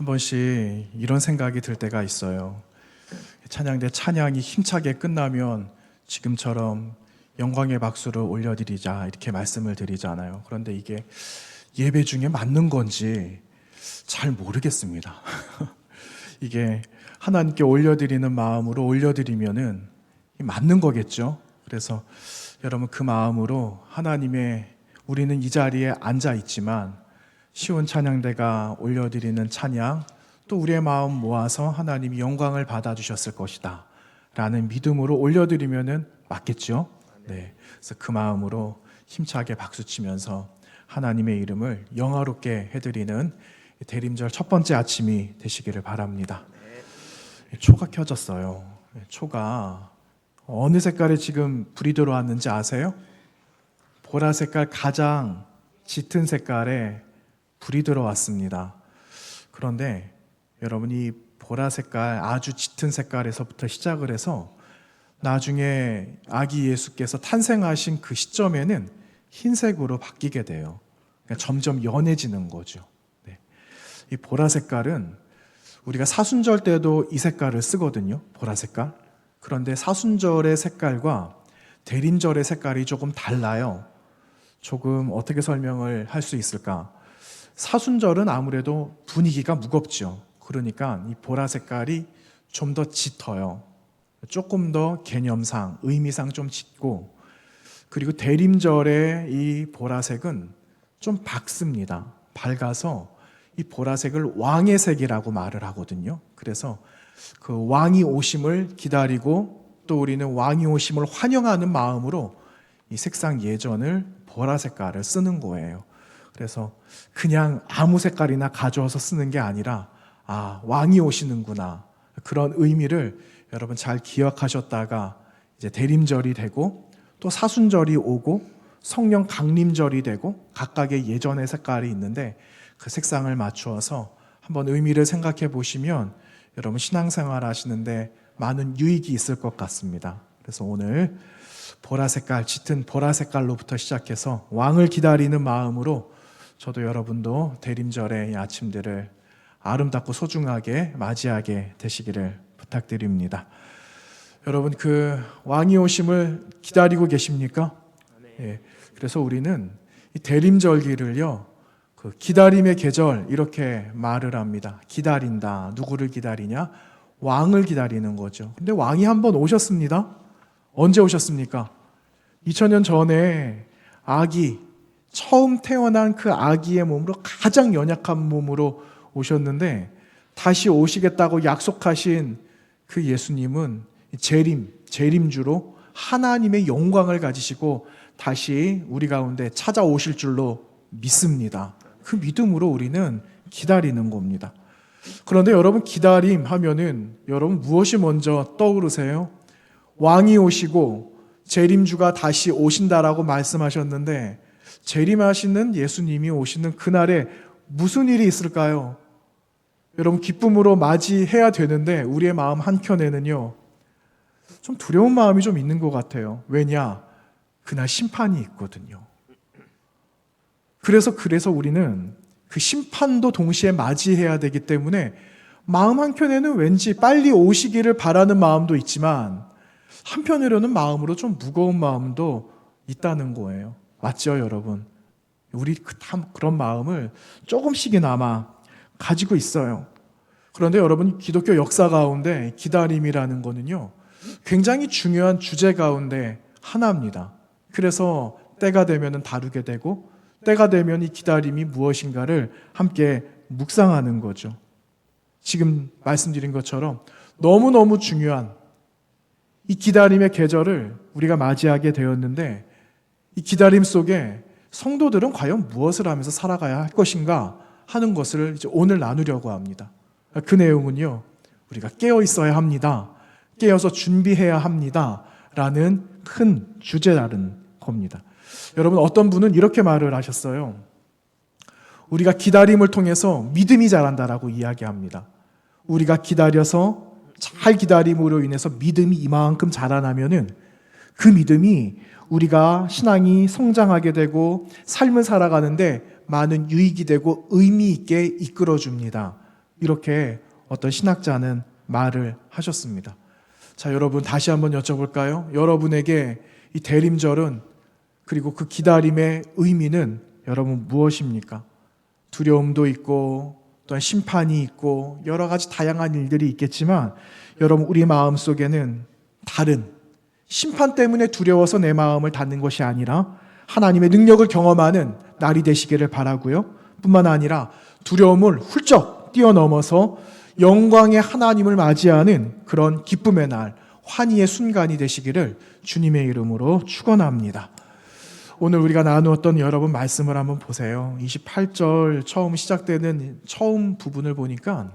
한 번씩 이런 생각이 들 때가 있어요. 찬양대 찬양이 힘차게 끝나면 지금처럼 영광의 박수를 올려드리자 이렇게 말씀을 드리잖아요. 그런데 이게 예배 중에 맞는 건지 잘 모르겠습니다. 이게 하나님께 올려드리는 마음으로 올려드리면은 맞는 거겠죠. 그래서 여러분 그 마음으로 하나님의 우리는 이 자리에 앉아 있지만 쉬운 찬양대가 올려드리는 찬양 또 우리의 마음 모아서 하나님이 영광을 받아주셨을 것이다 라는 믿음으로 올려드리면은 맞겠죠. 네, 그래서 그 마음으로 힘차게 박수치면서 하나님의 이름을 영화롭게 해드리는 대림절 첫 번째 아침이 되시기를 바랍니다. 초가 켜졌어요. 초가 어느 색깔에 지금 불이 들어왔는지 아세요? 보라 색깔 가장 짙은 색깔에 불이 들어왔습니다. 그런데 여러분이 보라 색깔 아주 짙은 색깔에서부터 시작을 해서 나중에 아기 예수께서 탄생하신 그 시점에는 흰색으로 바뀌게 돼요. 그러니까 점점 연해지는 거죠. 네. 이 보라 색깔은 우리가 사순절 때도 이 색깔을 쓰거든요. 보라 색깔. 그런데 사순절의 색깔과 대림절의 색깔이 조금 달라요. 조금 어떻게 설명을 할 수 있을까? 사순절은 아무래도 분위기가 무겁죠. 그러니까 이 보라 색깔이 좀 더 짙어요. 조금 더 개념상, 의미상 좀 짙고, 그리고 대림절의 이 보라색은 좀 밝습니다. 밝아서 이 보라색을 왕의 색이라고 말을 하거든요. 그래서 그 왕이 오심을 기다리고 또 우리는 왕이 오심을 환영하는 마음으로 이 색상 예전을 보라 색깔을 쓰는 거예요. 그래서 그냥 아무 색깔이나 가져와서 쓰는 게 아니라 왕이 오시는구나. 그런 의미를 여러분 잘 기억하셨다가 이제 대림절이 되고 또 사순절이 오고 성령 강림절이 되고 각각의 예전의 색깔이 있는데 그 색상을 맞추어서 한번 의미를 생각해 보시면 여러분 신앙생활 하시는데 많은 유익이 있을 것 같습니다. 그래서 오늘 보라 색깔, 짙은 보라 색깔로부터 시작해서 왕을 기다리는 마음으로 저도 여러분도 대림절의 이 아침들을 아름답고 소중하게 맞이하게 되시기를 부탁드립니다. 여러분 그 왕이 오심을 기다리고 계십니까? 예, 그래서 우리는 이 대림절기를요 그 기다림의 계절 이렇게 말을 합니다. 기다린다. 누구를 기다리냐? 왕을 기다리는 거죠. 근데 왕이 한번 오셨습니다. 언제 오셨습니까? 2000년 전에 아기 처음 태어난 그 아기의 몸으로 가장 연약한 몸으로 오셨는데 다시 오시겠다고 약속하신 그 예수님은 재림주로 하나님의 영광을 가지시고 다시 우리 가운데 찾아오실 줄로 믿습니다. 그 믿음으로 우리는 기다리는 겁니다. 그런데 여러분 기다림 하면은 여러분 무엇이 먼저 떠오르세요? 왕이 오시고 재림주가 다시 오신다라고 말씀하셨는데 재림하시는 예수님이 오시는 그날에 무슨 일이 있을까요? 여러분 기쁨으로 맞이해야 되는데 우리의 마음 한켠에는요 좀 두려운 마음이 좀 있는 것 같아요. 왜냐? 그날 심판이 있거든요. 그래서 우리는 그 심판도 동시에 맞이해야 되기 때문에 마음 한켠에는 왠지 빨리 오시기를 바라는 마음도 있지만 한편으로는 마음으로 좀 무거운 마음도 있다는 거예요. 맞죠, 여러분? 우리 그런 마음을 조금씩이나마 가지고 있어요. 그런데 여러분 기독교 역사 가운데 기다림이라는 거는요 굉장히 중요한 주제 가운데 하나입니다. 그래서 때가 되면 다루게 되고 때가 되면 이 기다림이 무엇인가를 함께 묵상하는 거죠. 지금 말씀드린 것처럼 너무너무 중요한 이 기다림의 계절을 우리가 맞이하게 되었는데 이 기다림 속에 성도들은 과연 무엇을 하면서 살아가야 할 것인가 하는 것을 이제 오늘 나누려고 합니다. 그 내용은요 우리가 깨어 있어야 합니다. 깨어서 준비해야 합니다. 라는 큰 주제라는 겁니다. 여러분 어떤 분은 이렇게 말을 하셨어요. 우리가 기다림을 통해서 믿음이 자란다라고 이야기합니다. 우리가 기다려서 잘 기다림으로 인해서 믿음이 이만큼 자라나면은 그 믿음이 우리가 신앙이 성장하게 되고 삶을 살아가는데 많은 유익이 되고 의미 있게 이끌어 줍니다. 이렇게 어떤 신학자는 말을 하셨습니다. 자, 여러분 다시 한번 여쭤볼까요? 여러분에게 이 대림절은 그리고 그 기다림의 의미는 여러분 무엇입니까? 두려움도 있고 또한 심판이 있고 여러 가지 다양한 일들이 있겠지만 여러분 우리 마음속에는 다른 심판 때문에 두려워서 내 마음을 닫는 것이 아니라 하나님의 능력을 경험하는 날이 되시기를 바라고요. 뿐만 아니라 두려움을 훌쩍 뛰어넘어서 영광의 하나님을 맞이하는 그런 기쁨의 날, 환희의 순간이 되시기를 주님의 이름으로 축원합니다. 오늘 우리가 나누었던 여러분 말씀을 한번 보세요. 28절 처음 시작되는 처음 부분을 보니까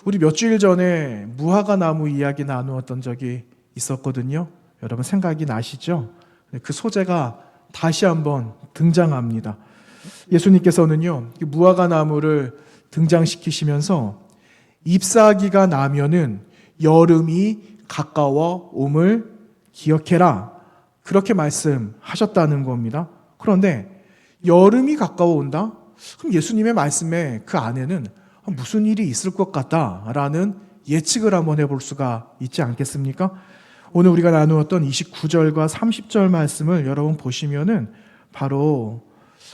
우리 몇 주일 전에 무화과 나무 이야기 나누었던 적이 있었거든요. 여러분 생각이 나시죠? 그 소재가 다시 한번 등장합니다. 예수님께서는요, 무화과 나무를 등장시키시면서 잎사귀가 나면은 여름이 가까워 옴을 기억해라. 그렇게 말씀하셨다는 겁니다. 그런데 여름이 가까워 온다? 그럼 예수님의 말씀에 그 안에는 무슨 일이 있을 것 같다라는 예측을 한번 해볼 수가 있지 않겠습니까? 오늘 우리가 나누었던 29절과 30절 말씀을 여러분 보시면은 바로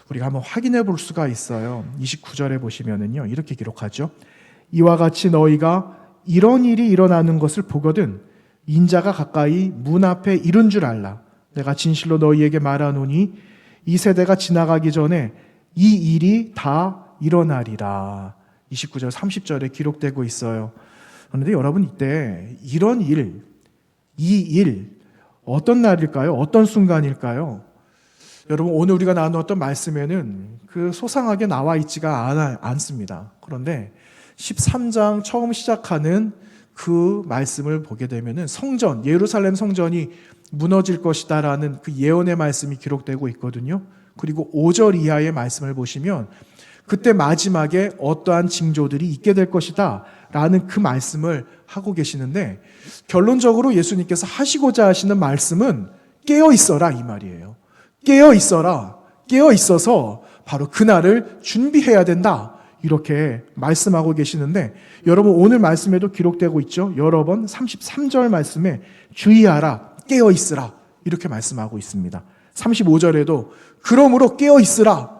우리가 한번 확인해 볼 수가 있어요. 29절에 보시면은요, 이렇게 기록하죠. 이와 같이 너희가 이런 일이 일어나는 것을 보거든 인자가 가까이 문 앞에 이른 줄 알라. 내가 진실로 너희에게 말하노니 이 세대가 지나가기 전에 이 일이 다 일어나리라. 29절 30절에 기록되고 있어요. 그런데 여러분 이때 이런 일, 이 일 어떤 날일까요? 어떤 순간일까요? 여러분 오늘 우리가 나누었던 말씀에는 그 소상하게 나와 있지가 않습니다. 그런데 13장 처음 시작하는 그 말씀을 보게 되면은 성전, 예루살렘 성전이 무너질 것이다라는 그 예언의 말씀이 기록되고 있거든요. 그리고 5절 이하의 말씀을 보시면 그때 마지막에 어떠한 징조들이 있게 될 것이다 라는 그 말씀을 하고 계시는데 결론적으로 예수님께서 하시고자 하시는 말씀은 깨어 있어라 이 말이에요. 깨어 있어라. 깨어 있어서 바로 그날을 준비해야 된다. 이렇게 말씀하고 계시는데 여러분 오늘 말씀에도 기록되고 있죠. 여러 번 33절 말씀에 주의하라. 깨어 있으라. 이렇게 말씀하고 있습니다. 35절에도 그러므로 깨어 있으라.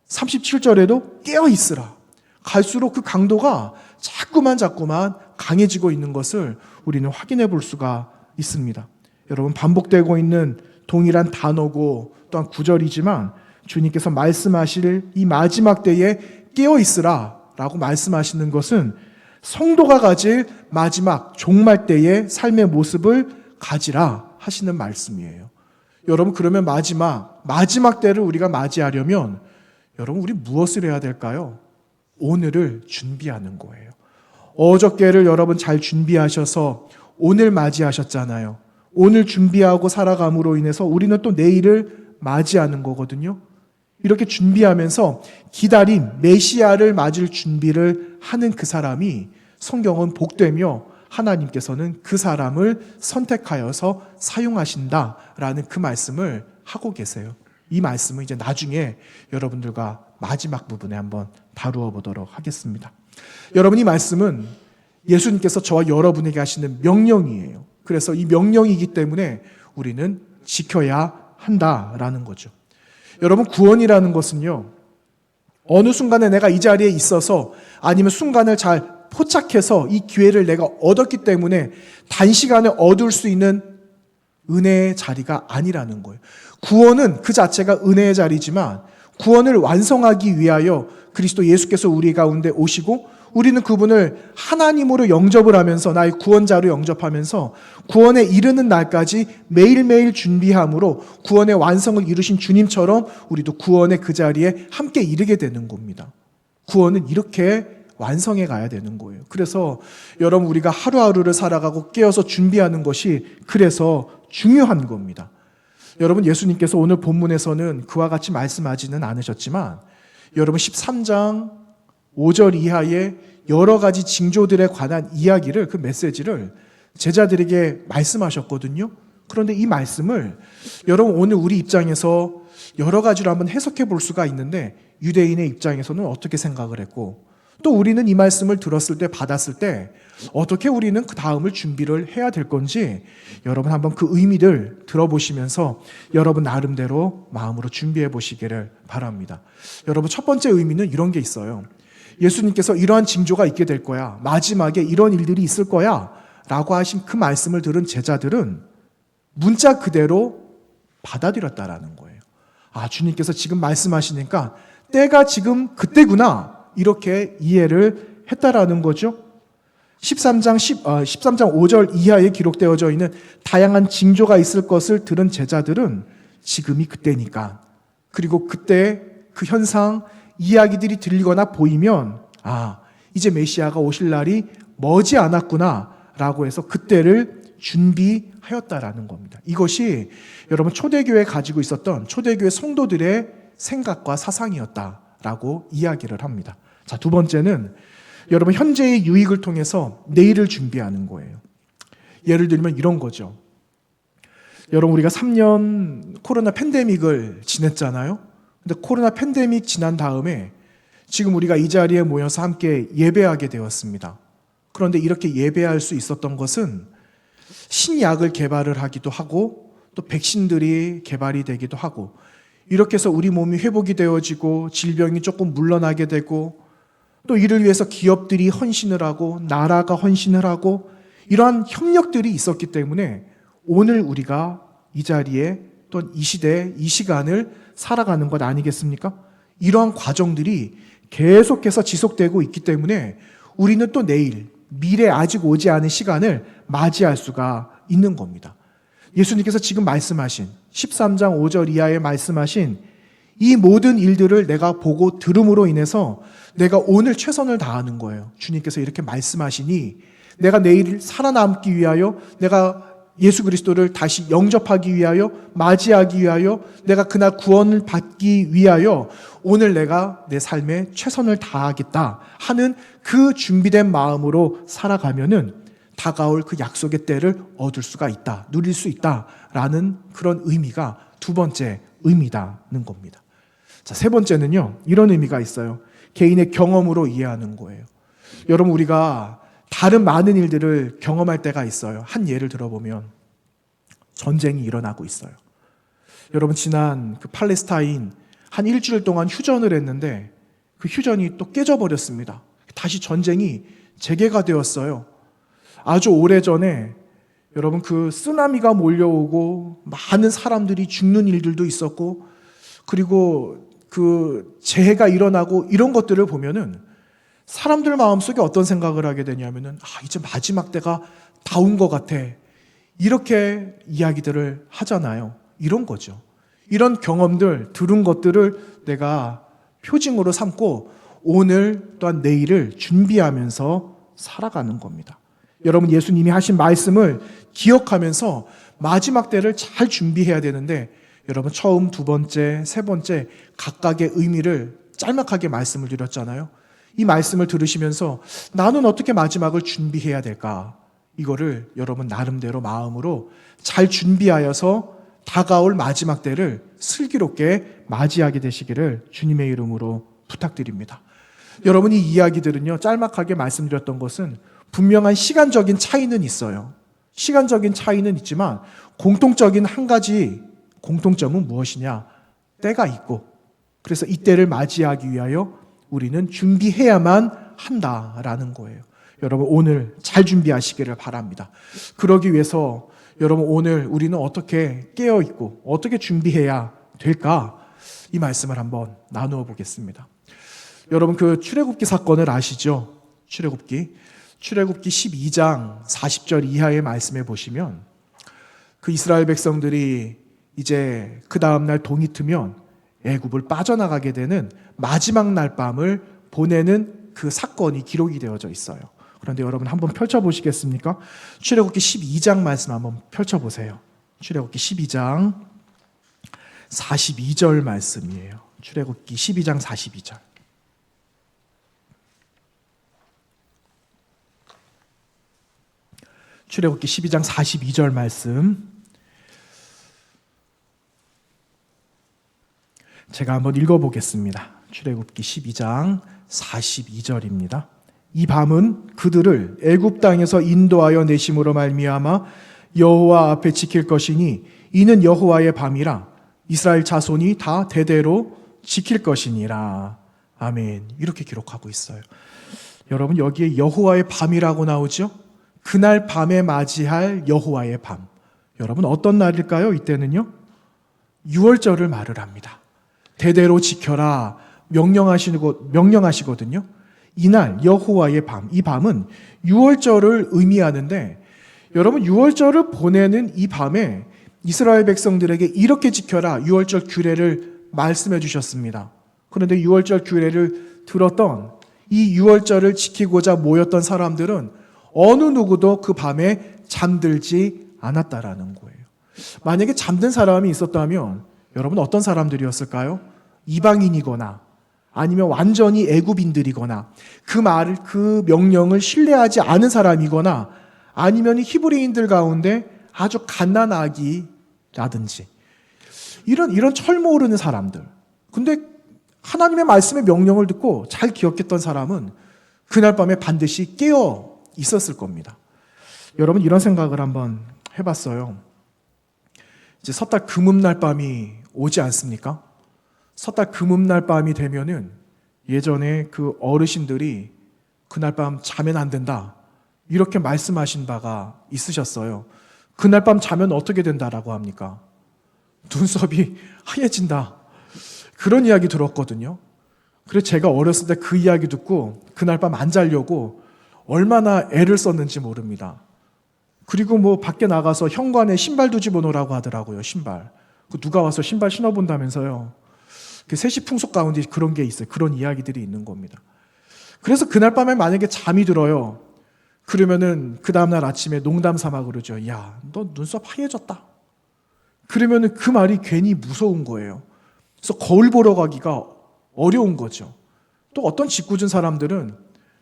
37절에도 깨어 있으라. 갈수록 그 강도가 자꾸만 강해지고 있는 것을 우리는 확인해 볼 수가 있습니다. 여러분 반복되고 있는 동일한 단어고 또한 구절이지만 주님께서 말씀하실 이 마지막 때에 깨어 있으라 라고 말씀하시는 것은 성도가 가질 마지막 종말 때의 삶의 모습을 가지라 하시는 말씀이에요. 여러분 그러면 마지막 때를 우리가 맞이하려면 여러분 우리 무엇을 해야 될까요? 오늘을 준비하는 거예요. 어저께를 여러분 잘 준비하셔서 오늘 맞이하셨잖아요. 오늘 준비하고 살아감으로 인해서 우리는 또 내일을 맞이하는 거거든요. 이렇게 준비하면서 기다림, 메시아를 맞을 준비를 하는 그 사람이 성경은 복되며 하나님께서는 그 사람을 선택하여서 사용하신다라는 그 말씀을 하고 계세요. 이 말씀은 이제 나중에 여러분들과 마지막 부분에 한번 다루어 보도록 하겠습니다. 여러분 이 말씀은 예수님께서 저와 여러분에게 하시는 명령이에요. 그래서 이 명령이기 때문에 우리는 지켜야 한다라는 거죠. 여러분 구원이라는 것은요. 어느 순간에 내가 이 자리에 있어서 아니면 순간을 잘 포착해서 이 기회를 내가 얻었기 때문에 단시간에 얻을 수 있는 은혜의 자리가 아니라는 거예요. 구원은 그 자체가 은혜의 자리지만 구원을 완성하기 위하여 그리스도 예수께서 우리 가운데 오시고 우리는 그분을 하나님으로 영접을 하면서 나의 구원자로 영접하면서 구원에 이르는 날까지 매일매일 준비함으로 구원의 완성을 이루신 주님처럼 우리도 구원의 그 자리에 함께 이르게 되는 겁니다. 구원은 이렇게 완성해 가야 되는 거예요. 그래서 여러분 우리가 하루하루를 살아가고 깨어서 준비하는 것이 그래서 중요한 겁니다. 여러분 예수님께서 오늘 본문에서는 그와 같이 말씀하지는 않으셨지만 여러분 13장 5절 이하의 여러 가지 징조들에 관한 이야기를 그 메시지를 제자들에게 말씀하셨거든요. 그런데 이 말씀을 여러분 오늘 우리 입장에서 여러 가지로 한번 해석해 볼 수가 있는데 유대인의 입장에서는 어떻게 생각을 했고 또 우리는 이 말씀을 들었을 때, 받았을 때 어떻게 우리는 그 다음을 준비를 해야 될 건지 여러분 한번 그 의미를 들어보시면서 여러분 나름대로 마음으로 준비해 보시기를 바랍니다. 여러분, 첫 번째 의미는 이런 게 있어요. 예수님께서 이러한 징조가 있게 될 거야, 마지막에 이런 일들이 있을 거야 라고 하신 그 말씀을 들은 제자들은 문자 그대로 받아들였다라는 거예요. 아, 주님께서 지금 말씀하시니까 때가 지금 그때구나, 이렇게 이해를 했다라는 거죠. 13장 5절 이하에 기록되어져 있는 다양한 징조가 있을 것을 들은 제자들은 지금이 그때니까, 그리고 그때 그 현상, 이야기들이 들리거나 보이면 아, 이제 메시아가 오실 날이 머지 않았구나 라고 해서 그때를 준비하였다라는 겁니다. 이것이 여러분 초대교회에 가지고 있었던 초대교회 성도들의 생각과 사상이었다라고 이야기를 합니다. 자, 두 번째는 여러분 현재의 유익을 통해서 내일을 준비하는 거예요. 예를 들면 이런 거죠. 여러분, 우리가 3년 코로나 팬데믹을 지냈잖아요. 근데 코로나 팬데믹 지난 다음에 지금 우리가 이 자리에 모여서 함께 예배하게 되었습니다. 그런데 이렇게 예배할 수 있었던 것은 신약을 개발을 하기도 하고 또 백신들이 개발이 되기도 하고, 이렇게 해서 우리 몸이 회복이 되어지고 질병이 조금 물러나게 되고, 또 이를 위해서 기업들이 헌신을 하고 나라가 헌신을 하고, 이러한 협력들이 있었기 때문에 오늘 우리가 이 자리에 또 이 시대, 이 시간을 살아가는 것 아니겠습니까? 이러한 과정들이 계속해서 지속되고 있기 때문에 우리는 또 내일, 미래 아직 오지 않은 시간을 맞이할 수가 있는 겁니다. 예수님께서 지금 말씀하신 13장 5절 이하에 말씀하신 이 모든 일들을 내가 보고 들음으로 인해서 내가 오늘 최선을 다하는 거예요. 주님께서 이렇게 말씀하시니 내가 내일 살아남기 위하여, 내가 예수 그리스도를 다시 영접하기 위하여, 맞이하기 위하여, 내가 그날 구원을 받기 위하여 오늘 내가 내 삶에 최선을 다하겠다 하는 그 준비된 마음으로 살아가면은 다가올 그 약속의 때를 얻을 수가 있다, 누릴 수 있다라는 그런 의미가 두 번째 의미다는 겁니다. 자, 세 번째는요, 이런 의미가 있어요. 개인의 경험으로 이해하는 거예요. 여러분, 우리가 다른 많은 일들을 경험할 때가 있어요. 한 예를 들어보면 전쟁이 일어나고 있어요. 여러분, 지난 그 팔레스타인 한 일주일 동안 휴전을 했는데 그 휴전이 또 깨져버렸습니다. 다시 전쟁이 재개가 되었어요. 아주 오래전에 여러분 그 쓰나미가 몰려오고 많은 사람들이 죽는 일들도 있었고, 그리고 그 재해가 일어나고, 이런 것들을 보면은 사람들 마음속에 어떤 생각을 하게 되냐면은 아, 이제 마지막 때가 다 온 것 같아, 이렇게 이야기들을 하잖아요. 이런 거죠. 이런 경험들, 들은 것들을 내가 표징으로 삼고 오늘 또한 내일을 준비하면서 살아가는 겁니다. 여러분, 예수님이 하신 말씀을 기억하면서 마지막 때를 잘 준비해야 되는데, 여러분 처음, 두 번째, 세 번째 각각의 의미를 짤막하게 말씀을 드렸잖아요. 이 말씀을 들으시면서 나는 어떻게 마지막을 준비해야 될까? 이거를 여러분 나름대로 마음으로 잘 준비하여서 다가올 마지막 때를 슬기롭게 맞이하게 되시기를 주님의 이름으로 부탁드립니다. 여러분, 이 이야기들은요, 짤막하게 말씀드렸던 것은 분명한 시간적인 차이는 있어요. 시간적인 차이는 있지만 공통적인 한 가지 공통점은 무엇이냐? 때가 있고, 그래서 이 때를 맞이하기 위하여 우리는 준비해야만 한다라는 거예요. 여러분, 오늘 잘 준비하시기를 바랍니다. 그러기 위해서 여러분, 오늘 우리는 어떻게 깨어있고 어떻게 준비해야 될까? 이 말씀을 한번 나누어 보겠습니다. 여러분, 그 출애굽기 사건을 아시죠? 출애굽기 12장 40절 이하의 말씀에 보시면 그 이스라엘 백성들이 이제 그 다음날 동이 트면 애굽을 빠져나가게 되는 마지막 날 밤을 보내는 그 사건이 기록이 되어져 있어요. 그런데 여러분 한번 펼쳐보시겠습니까? 출애굽기 12장 말씀 한번 펼쳐보세요. 출애굽기 12장 42절 말씀이에요. 출애굽기 12장 42절. 출애굽기 12장 42절 말씀, 제가 한번 읽어보겠습니다. 출애굽기 12장 42절입니다. 이 밤은 그들을 애굽 땅에서 인도하여 내심으로 말미암아 여호와 앞에 지킬 것이니 이는 여호와의 밤이라 이스라엘 자손이 다 대대로 지킬 것이니라. 아멘. 이렇게 기록하고 있어요. 여러분, 여기에 여호와의 밤이라고 나오죠? 그날 밤에 맞이할 여호와의 밤. 여러분, 어떤 날일까요? 이때는요, 유월절을 말을 합니다. 대대로 지켜라 명령하시거든요. 이날 여호와의 밤, 이 밤은 유월절을 의미하는데, 여러분, 유월절을 보내는 이 밤에 이스라엘 백성들에게 이렇게 지켜라 유월절 규례를 말씀해 주셨습니다. 그런데 유월절 규례를 들었던 이 유월절을 지키고자 모였던 사람들은 어느 누구도 그 밤에 잠들지 않았다라는 거예요. 만약에 잠든 사람이 있었다면 여러분 어떤 사람들이었을까요? 이방인이거나 아니면 완전히 애굽인들이거나 그 명령을 신뢰하지 않은 사람이거나 아니면 히브리인들 가운데 아주 갓난아기라든지 이런 철 모르는 사람들. 근데 하나님의 말씀의 명령을 듣고 잘 기억했던 사람은 그날 밤에 반드시 깨어 있었을 겁니다. 여러분, 이런 생각을 한번 해봤어요. 이제 섣달 금음날 밤이 오지 않습니까? 섣달 금음날 밤이 되면은 예전에 그 어르신들이 그날 밤 자면 안 된다 이렇게 말씀하신 바가 있으셨어요. 그날 밤 자면 어떻게 된다라고 합니까? 눈썹이 하얘진다. 그런 이야기 들었거든요. 그래서 제가 어렸을 때 그 이야기 듣고 그날 밤 안 자려고 얼마나 애를 썼는지 모릅니다. 그리고 뭐 밖에 나가서 현관에 신발도 집어넣으라고 하더라고요. 신발. 누가 와서 신발 신어본다면서요. 그 세시풍속 가운데 그런 게 있어요. 그런 이야기들이 있는 겁니다. 그래서 그날 밤에 만약에 잠이 들어요. 그러면은 그 다음날 아침에 농담 삼아 그러죠. 야, 너 눈썹 하얘졌다. 그러면은 그 말이 괜히 무서운 거예요. 그래서 거울 보러 가기가 어려운 거죠. 또 어떤 짓궂은 사람들은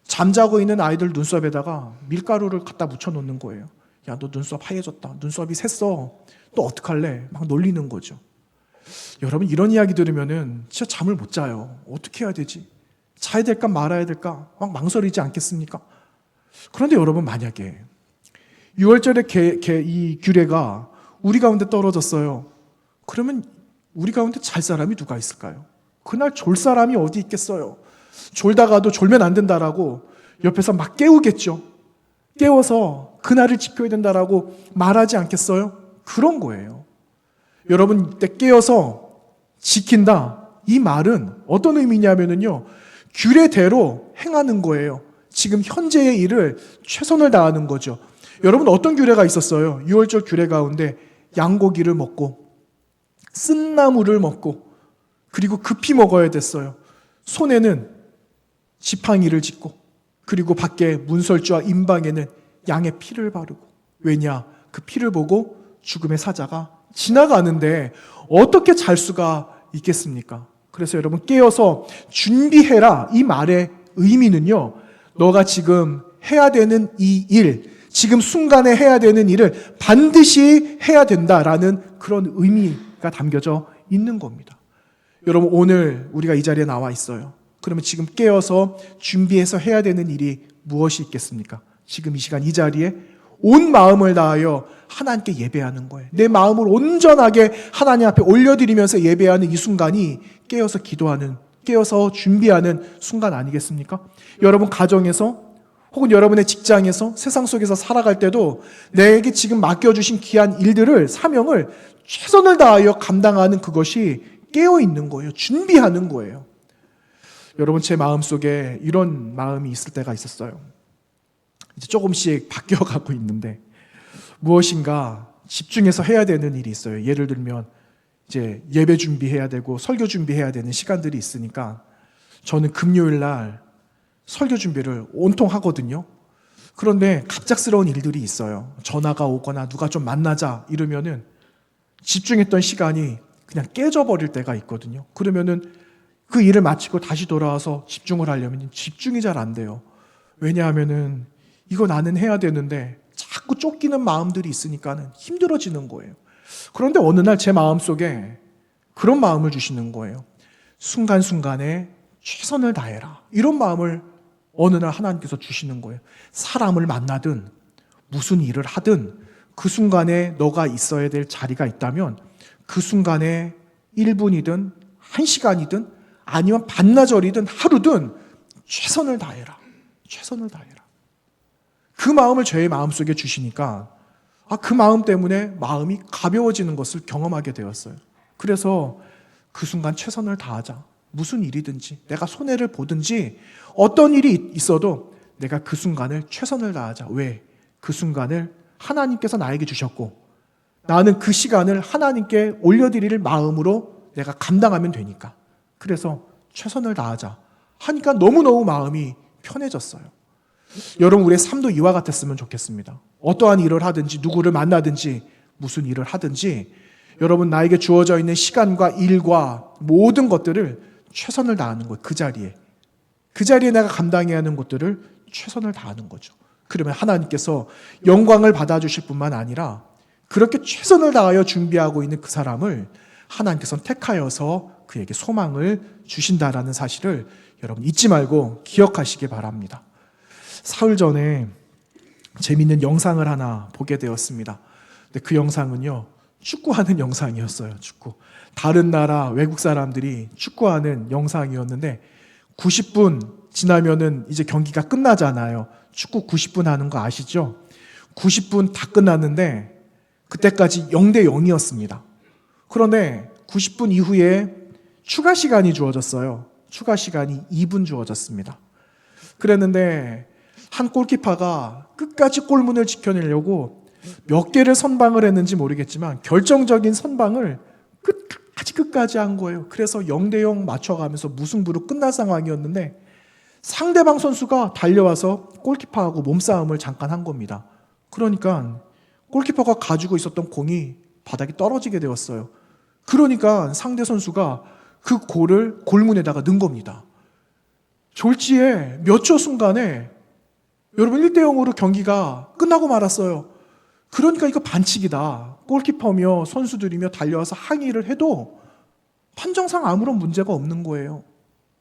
잠자고 있는 아이들 눈썹에다가 밀가루를 갖다 묻혀 놓는 거예요. 야, 너 눈썹 하얘졌다. 눈썹이 샜어. 또 어떡할래? 막 놀리는 거죠. 여러분, 이런 이야기 들으면은 진짜 잠을 못 자요. 어떻게 해야 되지? 자야 될까 말아야 될까? 막 망설이지 않겠습니까? 그런데 여러분, 만약에 6월절의 이 규례가 우리 가운데 떨어졌어요. 그러면 우리 가운데 잘 사람이 누가 있을까요? 그날 졸 사람이 어디 있겠어요? 졸다가도 졸면 안 된다라고 옆에서 막 깨우겠죠. 깨워서 그날을 지켜야 된다라고 말하지 않겠어요? 그런 거예요. 여러분, 이때 깨어서 지킨다. 이 말은 어떤 의미냐면요, 규례대로 행하는 거예요. 지금 현재의 일을 최선을 다하는 거죠. 여러분, 어떤 규례가 있었어요? 6월절 규례 가운데 양고기를 먹고 쓴나물을 먹고 그리고 급히 먹어야 됐어요. 손에는 지팡이를 짚고 그리고 밖에 문설주와 임방에는 양의 피를 바르고. 왜냐? 그 피를 보고 죽음의 사자가 지나가는데 어떻게 잘 수가 있겠습니까? 그래서 여러분, 깨어서 준비해라. 이 말의 의미는요, 너가 지금 해야 되는 이 일, 지금 순간에 해야 되는 일을 반드시 해야 된다라는 그런 의미가 담겨져 있는 겁니다. 여러분, 오늘 우리가 이 자리에 나와 있어요. 그러면 지금 깨어서 준비해서 해야 되는 일이 무엇이 있겠습니까? 지금 이 시간 이 자리에 온 마음을 다하여 하나님께 예배하는 거예요. 내 마음을 온전하게 하나님 앞에 올려드리면서 예배하는 이 순간이 깨어서 기도하는, 깨어서 준비하는 순간 아니겠습니까? 여러분 가정에서 혹은 여러분의 직장에서 세상 속에서 살아갈 때도 내게 지금 맡겨주신 귀한 일들을, 사명을 최선을 다하여 감당하는 그것이 깨어있는 거예요. 준비하는 거예요. 여러분, 제 마음속에 이런 마음이 있을 때가 있었어요. 이제 조금씩 바뀌어가고 있는데 무엇인가 집중해서 해야 되는 일이 있어요. 예를 들면 이제 예배 준비해야 되고 설교 준비해야 되는 시간들이 있으니까 저는 금요일 날 설교 준비를 온통 하거든요. 그런데 갑작스러운 일들이 있어요. 전화가 오거나 누가 좀 만나자 이러면은 집중했던 시간이 그냥 깨져버릴 때가 있거든요. 그러면은 그 일을 마치고 다시 돌아와서 집중을 하려면 집중이 잘 안 돼요. 왜냐하면은 이거 나는 해야 되는데 자꾸 쫓기는 마음들이 있으니까는 힘들어지는 거예요. 그런데 어느 날 제 마음속에 그런 마음을 주시는 거예요. 순간순간에 최선을 다해라. 이런 마음을 어느 날 하나님께서 주시는 거예요. 사람을 만나든 무슨 일을 하든 그 순간에 너가 있어야 될 자리가 있다면 그 순간에 1분이든 1시간이든 아니면 반나절이든 하루든 최선을 다해라. 최선을 다해라. 그 마음을 저의 마음속에 주시니까 그 마음 때문에 마음이 가벼워지는 것을 경험하게 되었어요. 그래서 그 순간 최선을 다하자. 무슨 일이든지 내가 손해를 보든지 어떤 일이 있어도 내가 그 순간을 최선을 다하자. 왜? 그 순간을 하나님께서 나에게 주셨고 나는 그 시간을 하나님께 올려드릴 마음으로 내가 감당하면 되니까. 그래서 최선을 다하자 하니까 너무너무 마음이 편해졌어요. 여러분, 우리의 삶도 이와 같았으면 좋겠습니다. 어떠한 일을 하든지 누구를 만나든지 무슨 일을 하든지 여러분, 나에게 주어져 있는 시간과 일과 모든 것들을 최선을 다하는 것. 그 자리에 내가 감당해야 하는 것들을 최선을 다하는 거죠. 그러면 하나님께서 영광을 받아주실 뿐만 아니라 그렇게 최선을 다하여 준비하고 있는 그 사람을 하나님께서는 택하여서 그에게 소망을 주신다라는 사실을 여러분 잊지 말고 기억하시기 바랍니다. 사흘 전에 재밌는 영상을 하나 보게 되었습니다. 근데 그 영상은요, 축구하는 영상이었어요. 축구. 다른 나라 외국 사람들이 축구하는 영상이었는데 90분 지나면은 이제 경기가 끝나잖아요. 축구 90분 하는 거 아시죠? 90분 다 끝났는데 그때까지 0대 0이었습니다. 그런데 90분 이후에 추가 시간이 주어졌어요. 추가 시간이 2분 주어졌습니다. 그랬는데 한 골키퍼가 끝까지 골문을 지켜내려고 몇 개를 선방을 했는지 모르겠지만 결정적인 선방을 끝까지 한 거예요. 그래서 0대 0 맞춰가면서 무승부로 끝난 상황이었는데 상대방 선수가 달려와서 골키퍼하고 몸싸움을 잠깐 한 겁니다. 그러니까 골키퍼가 가지고 있었던 공이 바닥에 떨어지게 되었어요. 그러니까 상대 선수가 그 골을 골문에다가 넣은 겁니다. 졸지에 몇 초 순간에 여러분 1대 0으로 경기가 끝나고 말았어요. 그러니까 이거 반칙이다. 골키퍼며 선수들이며 달려와서 항의를 해도 판정상 아무런 문제가 없는 거예요.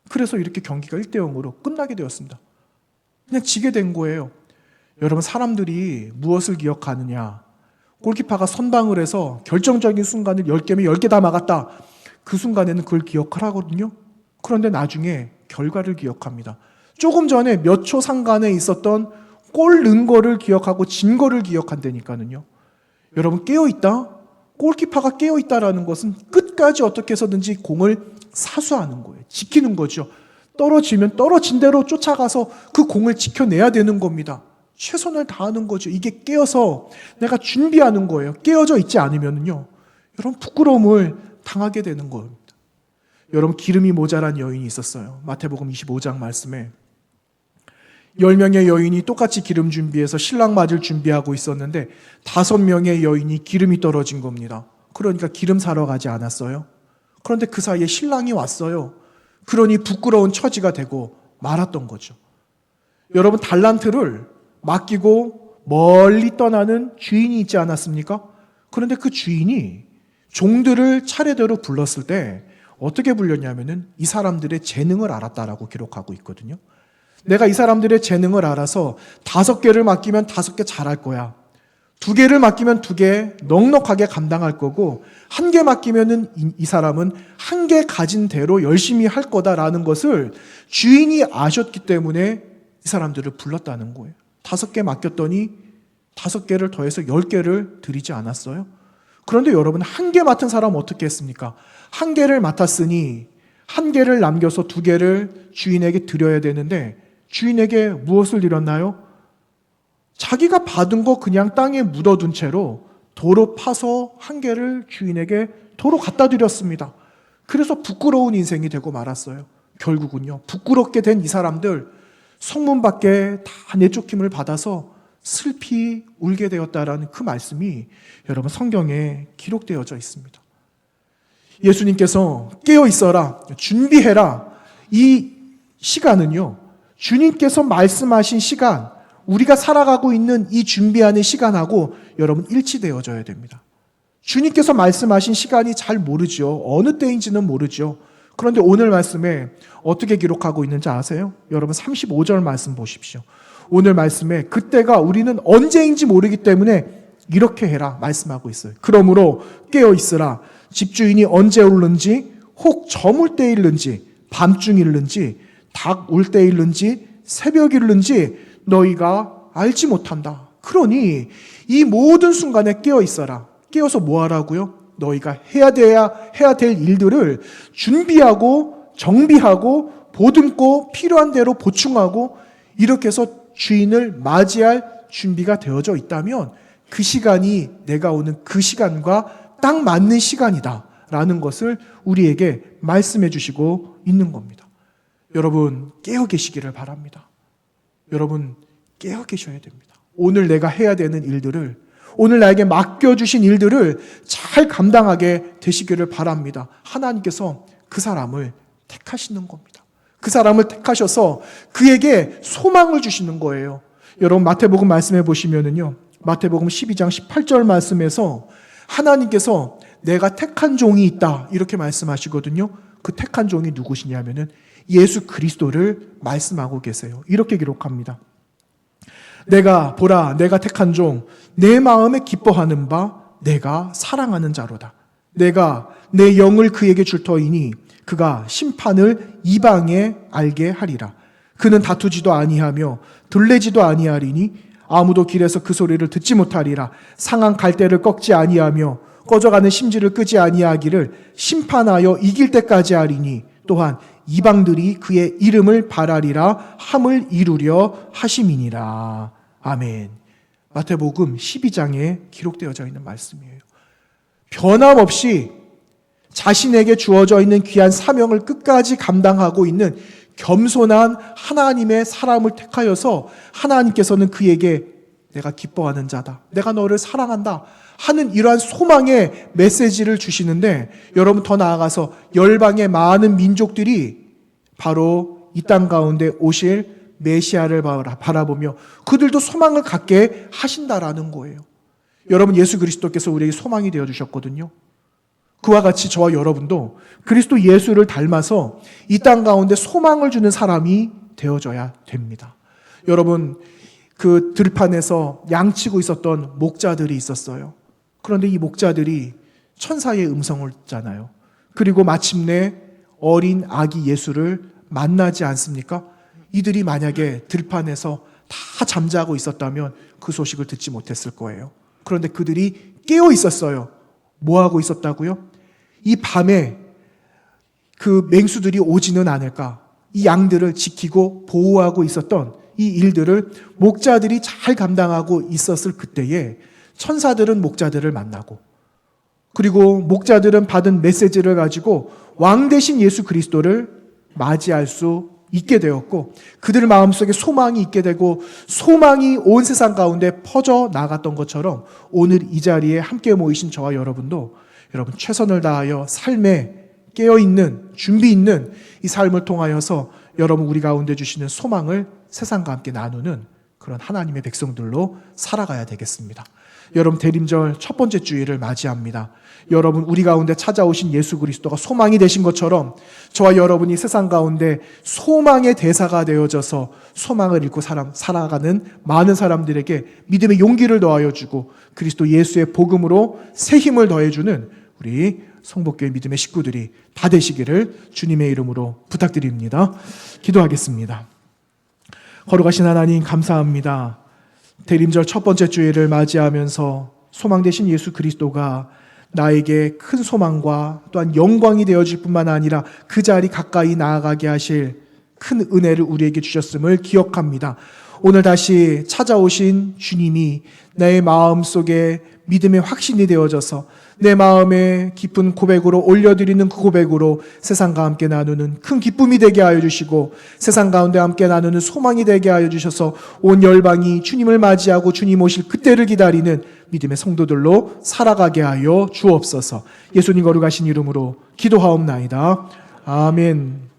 그래서 이렇게 경기가 1대 0으로 끝나게 되었습니다. 그냥 지게 된 거예요. 여러분, 사람들이 무엇을 기억하느냐? 골키퍼가 선방을 해서 결정적인 순간을 10개면 10개 다 막았다. 그 순간에는 그걸 기억을 하거든요. 그런데 나중에 결과를 기억합니다. 조금 전에 몇 초 상간에 있었던 골 넣은 거를 기억하고 진 거를 기억한다니까요. 여러분, 깨어있다? 골키퍼가 깨어있다라는 것은 끝까지 어떻게 해서든지 공을 사수하는 거예요. 지키는 거죠. 떨어지면 떨어진 대로 쫓아가서 그 공을 지켜내야 되는 겁니다. 최선을 다하는 거죠. 이게 깨어서 내가 준비하는 거예요. 깨어져 있지 않으면요, 여러분 부끄러움을 당하게 되는 겁니다. 여러분, 기름이 모자란 여인이 있었어요. 마태복음 25장 말씀에 10명의 여인이 똑같이 기름 준비해서 신랑 맞을 준비하고 있었는데 5명의 여인이 기름이 떨어진 겁니다. 그러니까 기름 사러 가지 않았어요. 그런데 그 사이에 신랑이 왔어요. 그러니 부끄러운 처지가 되고 말았던 거죠. 여러분, 달란트를 맡기고 멀리 떠나는 주인이 있지 않았습니까? 그런데 그 주인이 종들을 차례대로 불렀을 때 어떻게 불렸냐면은 이 사람들의 재능을 알았다라고 기록하고 있거든요. 내가 이 사람들의 재능을 알아서 5개를 맡기면 5개 잘할 거야. 2개를 맡기면 2개 넉넉하게 감당할 거고 1개 맡기면은 이 사람은 1개 가진 대로 열심히 할 거다라는 것을 주인이 아셨기 때문에 이 사람들을 불렀다는 거예요. 5개 맡겼더니 5개를 더해서 10개를 드리지 않았어요? 그런데 여러분, 1개 맡은 사람은 어떻게 했습니까? 1개를 맡았으니 1개를 남겨서 2개를 주인에게 드려야 되는데 주인에게 무엇을 드렸나요? 자기가 받은 거 그냥 땅에 묻어둔 채로 도로 파서 1개를 주인에게 도로 갖다 드렸습니다. 그래서 부끄러운 인생이 되고 말았어요. 결국은요, 부끄럽게 된 이 사람들 성문 밖에 다 내쫓김을 받아서 슬피 울게 되었다라는 그 말씀이 여러분 성경에 기록되어져 있습니다. 예수님께서 깨어 있어라, 준비해라. 이 시간은요, 주님께서 말씀하신 시간, 우리가 살아가고 있는 이 준비하는 시간하고 여러분 일치되어져야 됩니다. 주님께서 말씀하신 시간이 잘 모르죠. 어느 때인지는 모르죠. 그런데 오늘 말씀에 어떻게 기록하고 있는지 아세요? 여러분 35절 말씀 보십시오. 오늘 말씀에 그때가 우리는 언제인지 모르기 때문에 이렇게 해라 말씀하고 있어요. 그러므로 깨어 있으라. 집주인이 언제 오는지, 혹 저물 때 일는지, 밤중 일는지, 닭 울 때 일는지, 새벽 일는지 너희가 알지 못한다. 그러니 이 모든 순간에 깨어 있어라. 깨어서 뭐 하라고요? 너희가 해야 될 일들을 준비하고 정비하고 보듬고 필요한 대로 보충하고 이렇게 해서 주인을 맞이할 준비가 되어져 있다면 그 시간이 내가 오는 그 시간과 딱 맞는 시간이다 라는 것을 우리에게 말씀해 주시고 있는 겁니다. 여러분 깨어 계시기를 바랍니다. 여러분 깨어 계셔야 됩니다. 오늘 내가 해야 되는 일들을, 오늘 나에게 맡겨주신 일들을 잘 감당하게 되시기를 바랍니다. 하나님께서 그 사람을 택하시는 겁니다. 그 사람을 택하셔서 그에게 소망을 주시는 거예요. 여러분 마태복음 말씀해 보시면은요, 마태복음 12장 18절 말씀에서 하나님께서 내가 택한 종이 있다 이렇게 말씀하시거든요. 그 택한 종이 누구시냐면은 예수 그리스도를 말씀하고 계세요. 이렇게 기록합니다. 내가 보라 내가 택한 종 내 마음에 기뻐하는 바 내가 사랑하는 자로다. 내가 내 영을 그에게 줄 터이니 그가 심판을 이방에 알게 하리라. 그는 다투지도 아니하며 들레지도 아니하리니 아무도 길에서 그 소리를 듣지 못하리라. 상한 갈대를 꺾지 아니하며 꺼져가는 심지를 끄지 아니하기를 심판하여 이길 때까지 하리니 또한 이방들이 그의 이름을 바라리라 함을 이루려 하심이니라. 아멘. 마태복음 12장에 기록되어져 있는 말씀이에요. 변함없이 자신에게 주어져 있는 귀한 사명을 끝까지 감당하고 있는 겸손한 하나님의 사람을 택하여서 하나님께서는 그에게 내가 기뻐하는 자다, 내가 너를 사랑한다 하는 이러한 소망의 메시지를 주시는데, 여러분 더 나아가서 열방의 많은 민족들이 바로 이 땅 가운데 오실 메시아를 바라보며 그들도 소망을 갖게 하신다라는 거예요. 여러분 예수 그리스도께서 우리에게 소망이 되어 주셨거든요. 그와 같이 저와 여러분도 그리스도 예수를 닮아서 이 땅 가운데 소망을 주는 사람이 되어져야 됩니다. 여러분 그 들판에서 양치고 있었던 목자들이 있었어요. 그런데 이 목자들이 천사의 음성을 듣잖아요. 그리고 마침내 어린 아기 예수를 만나지 않습니까? 이들이 만약에 들판에서 다 잠자고 있었다면 그 소식을 듣지 못했을 거예요. 그런데 그들이 깨어 있었어요. 뭐 하고 있었다고요? 이 밤에 그 맹수들이 오지는 않을까, 이 양들을 지키고 보호하고 있었던 이 일들을 목자들이 잘 감당하고 있었을 그때에 천사들은 목자들을 만나고, 그리고 목자들은 받은 메시지를 가지고 왕 대신 예수 그리스도를 맞이할 수 있게 되었고, 그들 마음속에 소망이 있게 되고 소망이 온 세상 가운데 퍼져 나갔던 것처럼 오늘 이 자리에 함께 모이신 저와 여러분도 여러분 최선을 다하여 삶에 깨어있는 준비 있는 이 삶을 통하여서 여러분 우리 가운데 주시는 소망을 세상과 함께 나누는 그런 하나님의 백성들로 살아가야 되겠습니다. 여러분 대림절 첫 번째 주일을 맞이합니다. 여러분 우리 가운데 찾아오신 예수 그리스도가 소망이 되신 것처럼 저와 여러분이 세상 가운데 소망의 대사가 되어져서 소망을 잃고 살아가는 많은 사람들에게 믿음의 용기를 더하여 주고 그리스도 예수의 복음으로 새 힘을 더해주는 우리 성복교회 믿음의 식구들이 다 되시기를 주님의 이름으로 부탁드립니다. 기도하겠습니다. 거룩하신 하나님 감사합니다. 대림절 첫 번째 주일을 맞이하면서 소망 되신 예수 그리스도가 나에게 큰 소망과 또한 영광이 되어질 뿐만 아니라 그 자리 가까이 나아가게 하실 큰 은혜를 우리에게 주셨음을 기억합니다. 오늘 다시 찾아오신 주님이 내 마음속에 믿음의 확신이 되어져서 내 마음에 깊은 고백으로 올려드리는 그 고백으로 세상과 함께 나누는 큰 기쁨이 되게 하여 주시고 세상 가운데 함께 나누는 소망이 되게 하여 주셔서 온 열방이 주님을 맞이하고 주님 오실 그때를 기다리는 믿음의 성도들로 살아가게 하여 주옵소서. 예수님 거룩하신 이름으로 기도하옵나이다. 아멘.